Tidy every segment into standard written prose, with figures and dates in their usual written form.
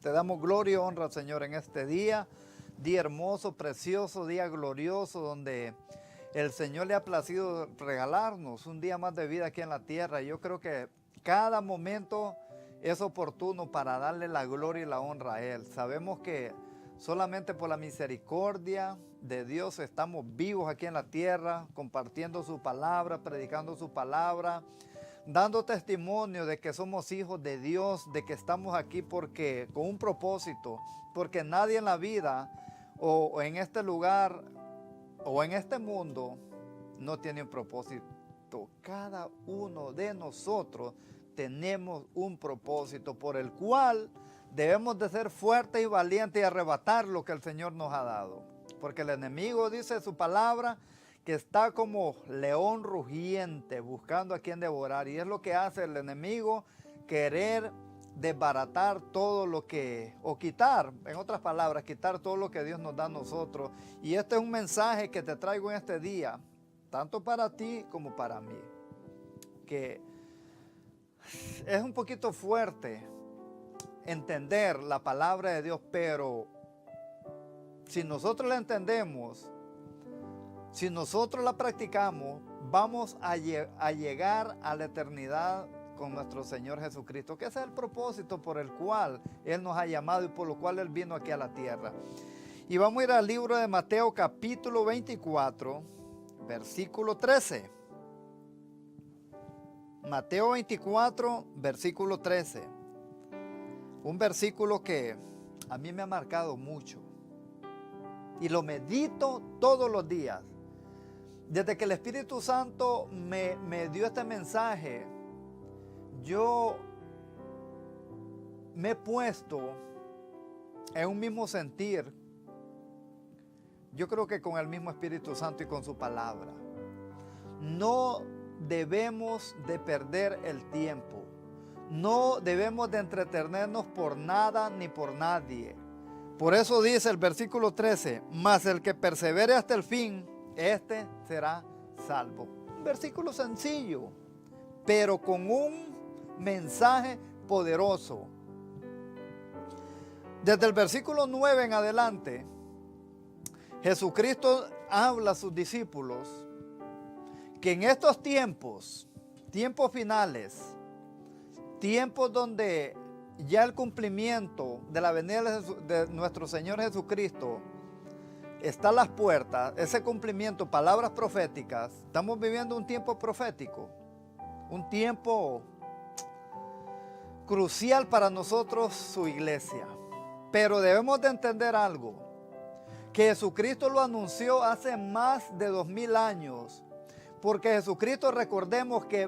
Te damos gloria y honra, Señor, en este día, día hermoso, precioso, día glorioso, donde el Señor le ha placido regalarnos un día más de vida aquí en la tierra. Yo creo que cada momento es oportuno para darle la gloria y la honra a Él. Sabemos que solamente por la misericordia de Dios estamos vivos aquí en la tierra, compartiendo su palabra, predicando su palabra, dando testimonio de que somos hijos de Dios, de que estamos aquí porque con un propósito, porque nadie en la vida o en este lugar o en este mundo no tiene un propósito. Cada uno de nosotros tenemos un propósito por el cual debemos de ser fuertes y valientes y arrebatar lo que el Señor nos ha dado. Porque el enemigo dice su palabra que está como león rugiente buscando a quien devorar. Y es lo que hace el enemigo, querer desbaratar todo lo que, o quitar, en otras palabras, quitar todo lo que Dios nos da a nosotros. Y este es un mensaje que te traigo en este día, tanto para ti como para mí. Que es un poquito fuerte entender la palabra de Dios, pero si nosotros la entendemos, si nosotros la practicamos, vamos a llegar a la eternidad con nuestro Señor Jesucristo, que ese es el propósito por el cual Él nos ha llamado y por lo cual Él vino aquí a la tierra. Y vamos a ir al libro de Mateo capítulo 24, versículo 13. Mateo 24, versículo 13. Un versículo que a mí me ha marcado mucho y lo medito todos los días. Desde que el Espíritu Santo me dio este mensaje, yo me he puesto en un mismo sentir, yo creo que con el mismo Espíritu Santo y con su palabra. No debemos de perder el tiempo, no debemos de entretenernos por nada ni por nadie. Por eso dice el versículo 13, mas el que persevere hasta el fin, este será salvo. Un versículo sencillo, pero con un mensaje poderoso. Desde el versículo 9 en adelante, Jesucristo habla a sus discípulos que en estos tiempos, tiempos finales, tiempos donde ya el cumplimiento de la venida de nuestro Señor Jesucristo está a las puertas, ese cumplimiento, palabras proféticas, estamos viviendo un tiempo profético, un tiempo crucial para nosotros, su iglesia. Pero debemos de entender algo, que Jesucristo lo anunció hace más de 2000 años, porque Jesucristo, recordemos que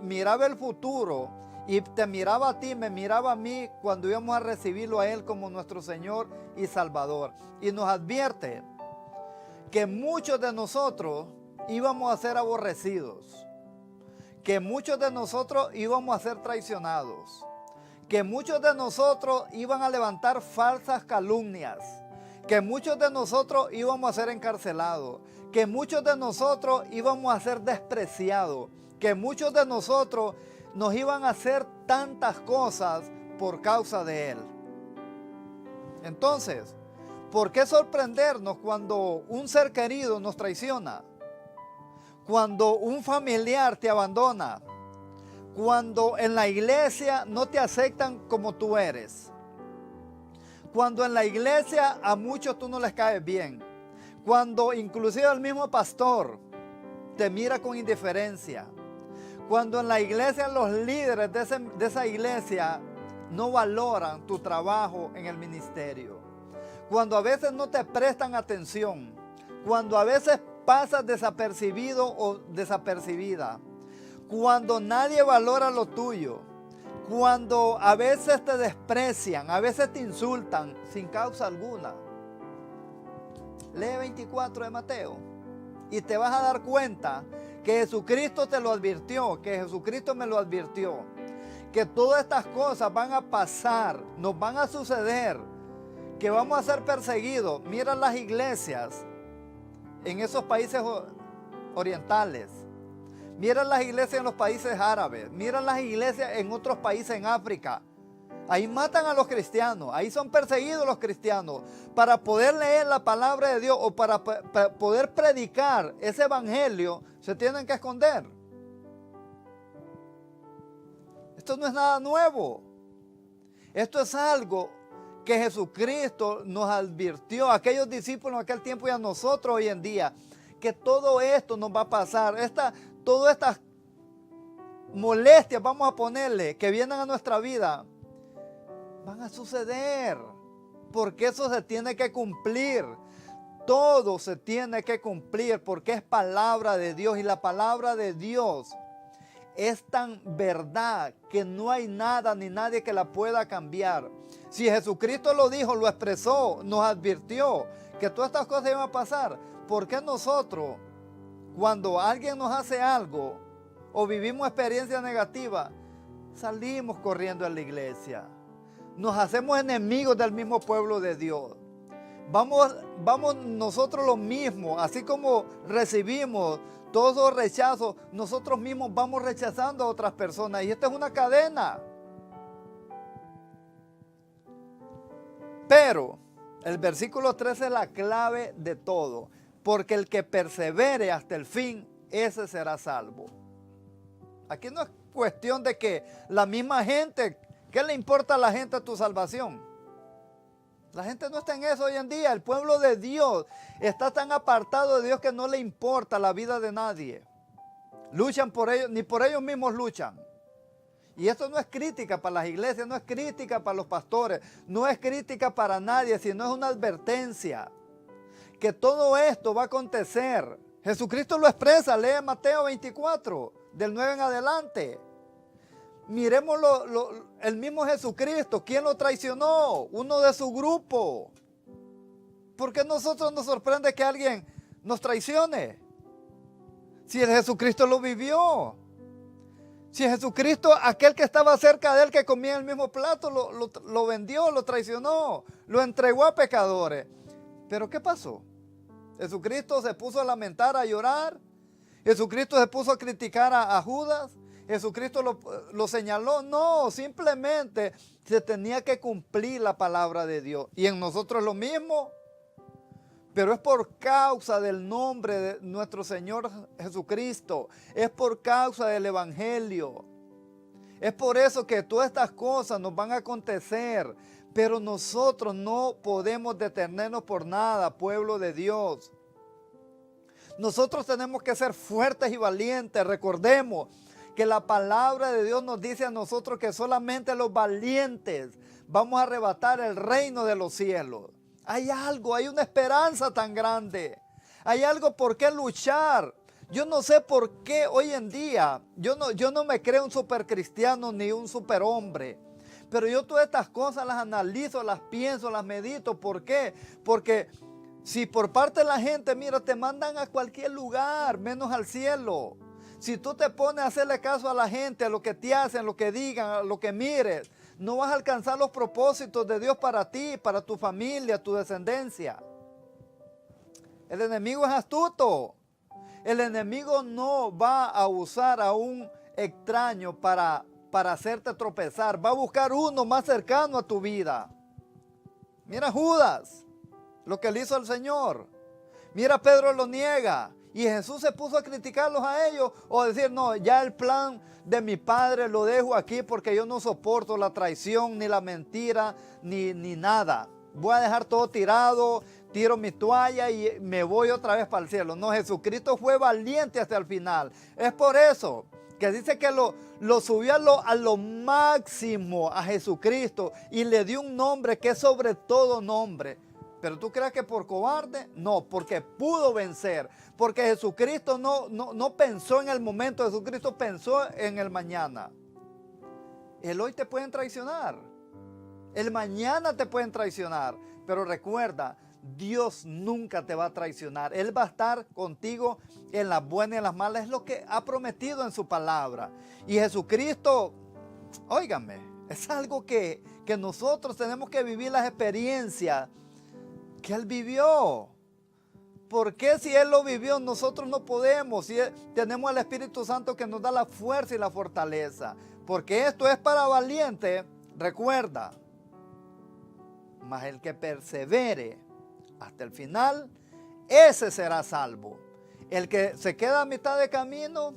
miraba el futuro y te miraba a ti, me miraba a mí cuando íbamos a recibirlo a Él como nuestro Señor y Salvador. Y nos advierte que muchos de nosotros íbamos a ser aborrecidos, que muchos de nosotros íbamos a ser traicionados, que muchos de nosotros iban a levantar falsas calumnias, que muchos de nosotros íbamos a ser encarcelados, que muchos de nosotros íbamos a ser despreciados, que muchos de nosotros nos iban a hacer tantas cosas por causa de Él. Entonces, ¿por qué sorprendernos cuando un ser querido nos traiciona? Cuando un familiar te abandona, cuando en la iglesia no te aceptan como tú eres, cuando en la iglesia a muchos tú no les caes bien, cuando inclusive el mismo pastor te mira con indiferencia, cuando en la iglesia los líderes de esa iglesia no valoran tu trabajo en el ministerio, cuando a veces no te prestan atención, cuando a veces pasas desapercibido o desapercibida, cuando nadie valora lo tuyo, cuando a veces te desprecian, a veces te insultan sin causa alguna. Lee 24 de Mateo y te vas a dar cuenta que Jesucristo te lo advirtió, que Jesucristo me lo advirtió, que todas estas cosas van a pasar, nos van a suceder, que vamos a ser perseguidos. Mira las iglesias en esos países orientales, mira las iglesias en los países árabes, mira las iglesias en otros países en África. Ahí matan a los cristianos, ahí son perseguidos los cristianos. Para poder leer la palabra de Dios o para poder predicar ese evangelio, se tienen que esconder. Esto no es nada nuevo. Esto es algo que Jesucristo nos advirtió a aquellos discípulos en aquel tiempo y a nosotros hoy en día, que todo esto nos va a pasar. Todas estas molestias, vamos a ponerle, que vienen a nuestra vida, van a suceder, porque eso se tiene que cumplir. Todo se tiene que cumplir porque es palabra de Dios, y la palabra de Dios es tan verdad que no hay nada ni nadie que la pueda cambiar. Si Jesucristo lo dijo, lo expresó, nos advirtió que todas estas cosas iban a pasar, ¿por qué nosotros, cuando alguien nos hace algo o vivimos experiencias negativas, salimos corriendo a la iglesia? Nos hacemos enemigos del mismo pueblo de Dios. Vamos nosotros los mismos, así como recibimos todos los rechazos, nosotros mismos vamos rechazando a otras personas. Y esta es una cadena. Pero el versículo 13 es la clave de todo. Porque el que persevere hasta el fin, ese será salvo. Aquí no es cuestión de que la misma gente, ¿qué le importa a la gente tu salvación? La gente no está en eso hoy en día. El pueblo de Dios está tan apartado de Dios que no le importa la vida de nadie. Luchan por ellos, ni por ellos mismos luchan. Y esto no es crítica para las iglesias, no es crítica para los pastores, no es crítica para nadie, sino es una advertencia que todo esto va a acontecer. Jesucristo lo expresa, lee Mateo 24, del 9 en adelante. Miremos el mismo Jesucristo. ¿Quién lo traicionó? Uno de su grupo. ¿Por qué a nosotros nos sorprende que alguien nos traicione? Si el Jesucristo lo vivió. Si Jesucristo, aquel que estaba cerca de él, que comía el mismo plato, lo vendió, lo traicionó, lo entregó a pecadores. ¿Pero qué pasó? Jesucristo se puso a lamentar, a llorar. Jesucristo se puso a criticar a Judas. Jesucristo lo señaló. No, simplemente se tenía que cumplir la palabra de Dios. Y en nosotros lo mismo. Pero es por causa del nombre de nuestro Señor Jesucristo. Es por causa del Evangelio. Es por eso que todas estas cosas nos van a acontecer. Pero nosotros no podemos detenernos por nada, pueblo de Dios. Nosotros tenemos que ser fuertes y valientes. Recordemos que la palabra de Dios nos dice a nosotros que solamente los valientes vamos a arrebatar el reino de los cielos. Hay algo, hay una esperanza tan grande. Hay algo por qué luchar. Yo no sé por qué hoy en día, yo no me creo un supercristiano ni un superhombre. Pero yo todas estas cosas las analizo, las pienso, las medito. ¿Por qué? Porque si por parte de la gente, mira, te mandan a cualquier lugar, menos al cielo. Si tú te pones a hacerle caso a la gente, a lo que te hacen, a lo que digan, a lo que mires, no vas a alcanzar los propósitos de Dios para ti, para tu familia, tu descendencia. El enemigo es astuto. El enemigo no va a usar a un extraño para hacerte tropezar. Va a buscar uno más cercano a tu vida. Mira Judas, lo que le hizo al Señor. Mira, Pedro lo niega. Y Jesús se puso a criticarlos a ellos o a decir, no, ya el plan de mi Padre lo dejo aquí porque yo no soporto la traición, ni la mentira, ni nada. Voy a dejar todo tirado, tiro mi toalla y me voy otra vez para el cielo. No, Jesucristo fue valiente hasta el final. Es por eso que dice que lo subió a lo máximo a Jesucristo y le dio un nombre que es sobre todo nombre. ¿Pero tú crees que por cobarde? No, porque pudo vencer. Porque Jesucristo no pensó en el momento, Jesucristo pensó en el mañana. El hoy te pueden traicionar. El mañana te pueden traicionar. Pero recuerda, Dios nunca te va a traicionar. Él va a estar contigo en las buenas y en las malas. Es lo que ha prometido en su palabra. Y Jesucristo, óigame, es algo que nosotros tenemos que vivir las experiencias que Él vivió. ¿Por qué si Él lo vivió nosotros no podemos? Si tenemos al Espíritu Santo que nos da la fuerza y la fortaleza. Porque esto es para valientes. recuerda, mas el que persevere hasta el final, ese será salvo. El que se queda a mitad de camino,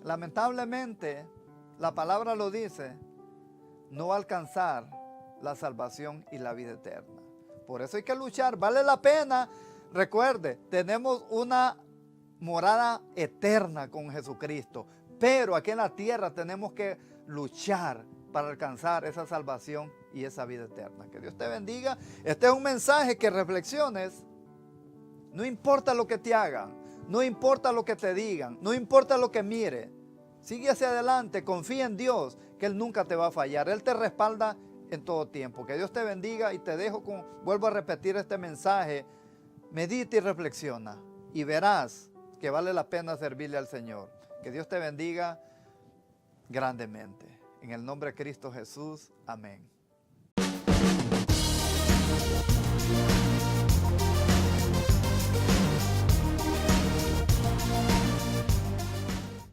lamentablemente, la palabra lo dice, no va a alcanzar la salvación y la vida eterna. Por eso hay que luchar, vale la pena. Recuerde, tenemos una morada eterna con Jesucristo, pero aquí en la tierra tenemos que luchar para alcanzar esa salvación y esa vida eterna. Que Dios te bendiga. Este es un mensaje que reflexiones. No importa lo que te hagan, no importa lo que te digan, no importa lo que mire. Sigue hacia adelante, confía en Dios, que Él nunca te va a fallar. Él te respalda en todo tiempo. Que Dios te bendiga y te dejo vuelvo a repetir este mensaje. Medita y reflexiona y verás que vale la pena servirle al Señor. Que Dios te bendiga grandemente. En el nombre de Cristo Jesús. Amén.